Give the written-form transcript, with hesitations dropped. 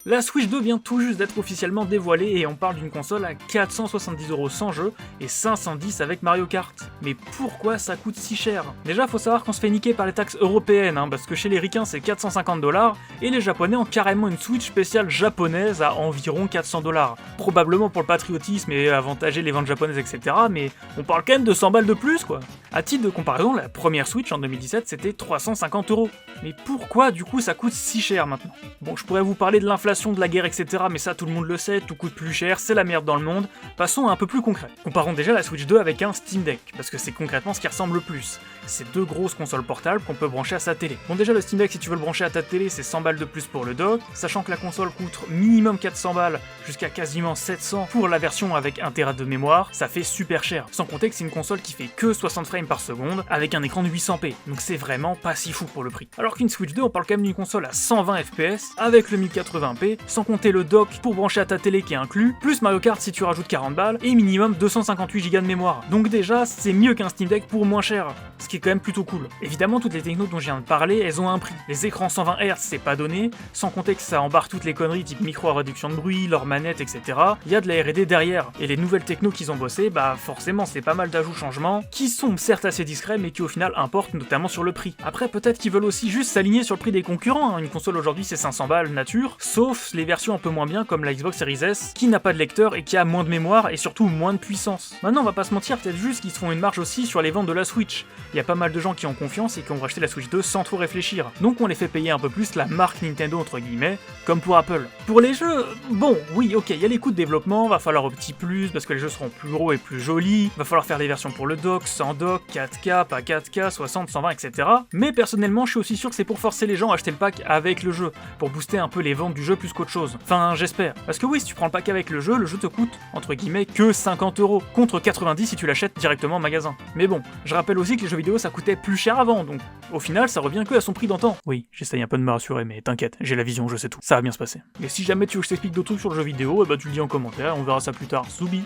La Switch 2 vient tout juste d'être officiellement dévoilée et on parle d'une console à 470€ sans jeu et 510 avec Mario Kart. Mais pourquoi ça coûte si cher? Déjà faut savoir qu'on se fait niquer par les taxes européennes, parce que chez les ricains c'est 450$ et les japonais ont carrément une Switch spéciale japonaise à environ 400$. Probablement pour le patriotisme et avantager les ventes japonaises etc, mais on parle quand même de 100 balles de plus quoi. À titre de comparaison, la première Switch en 2017 c'était 350€. Mais pourquoi du coup ça coûte si cher maintenant? Bon, je pourrais vous parler de l'inflation, de la guerre etc, mais ça tout le monde le sait, tout coûte plus cher, c'est la merde dans le monde. Passons à un peu plus concret. Comparons déjà la Switch 2 avec un Steam Deck, parce que c'est concrètement ce qui ressemble le plus. C'est deux grosses consoles portables qu'on peut brancher à sa télé. Bon déjà le Steam Deck, si tu veux le brancher à ta télé, c'est 100 balles de plus pour le dock, sachant que la console coûte minimum 400 balles jusqu'à quasiment 700 pour la version avec 1 Tera de mémoire, ça fait super cher. Sans compter que c'est une console qui fait que 60 frames par seconde avec un écran de 800p, donc c'est vraiment pas si fou pour le prix. Alors qu'une Switch 2, on parle quand même d'une console à 120 fps avec le 1080p, sans compter le dock pour brancher à ta télé qui est inclus, plus Mario Kart si tu rajoutes 40 balles et minimum 258 Go de mémoire. Donc déjà, c'est mieux qu'un Steam Deck pour moins cher, ce qui est quand même plutôt cool. Évidemment, toutes les technos dont je viens de parler, elles ont un prix. Les écrans 120 Hz, c'est pas donné, sans compter que ça embarque toutes les conneries type micro à réduction de bruit, leurs manettes, etc. Il y a de la R&D derrière. Et les nouvelles technos qu'ils ont bossé, bah forcément c'est pas mal d'ajouts changements, qui sont certes assez discrets, mais qui au final importent notamment sur le prix. Après, peut-être qu'ils veulent aussi juste s'aligner sur le prix des concurrents, Une console aujourd'hui c'est 500 balles nature, sauf les versions un peu moins bien comme la Xbox Series S, qui n'a pas de lecteur et qui a moins de mémoire et surtout moins de puissance. Maintenant on va pas se mentir, peut-être juste qu'ils se font une marge aussi sur les ventes de la Switch. Il y a pas mal de gens qui ont confiance et qui ont racheté la Switch 2 sans trop réfléchir. Donc on les fait payer un peu plus la marque Nintendo entre guillemets, comme pour Apple. Pour les jeux, bon, oui, ok, il y a les coûts de développement, va falloir un petit plus parce que les jeux seront plus gros et plus jolis, va falloir faire des versions pour le dock, sans dock, 4K, pas 4K, 60, 120, etc. Mais personnellement, je suis aussi sûr que c'est pour forcer les gens à acheter le pack avec le jeu, pour booster un peu les ventes du jeu plus qu'autre chose. Enfin, j'espère. Parce que oui, si tu prends le pack avec le jeu te coûte, entre guillemets, que 50€, contre 90 si tu l'achètes directement en magasin. Mais bon, je rappelle aussi que les jeux vidéo ça coûtait plus cher avant, donc au final ça revient que à son prix d'antan. Oui, j'essaye un peu de me rassurer, mais t'inquiète, j'ai la vision, je sais tout. Ça va bien se passer. Et si jamais tu veux que je t'explique d'autres trucs sur le jeu vidéo, tu le dis en commentaire, on verra ça plus tard. Soubi.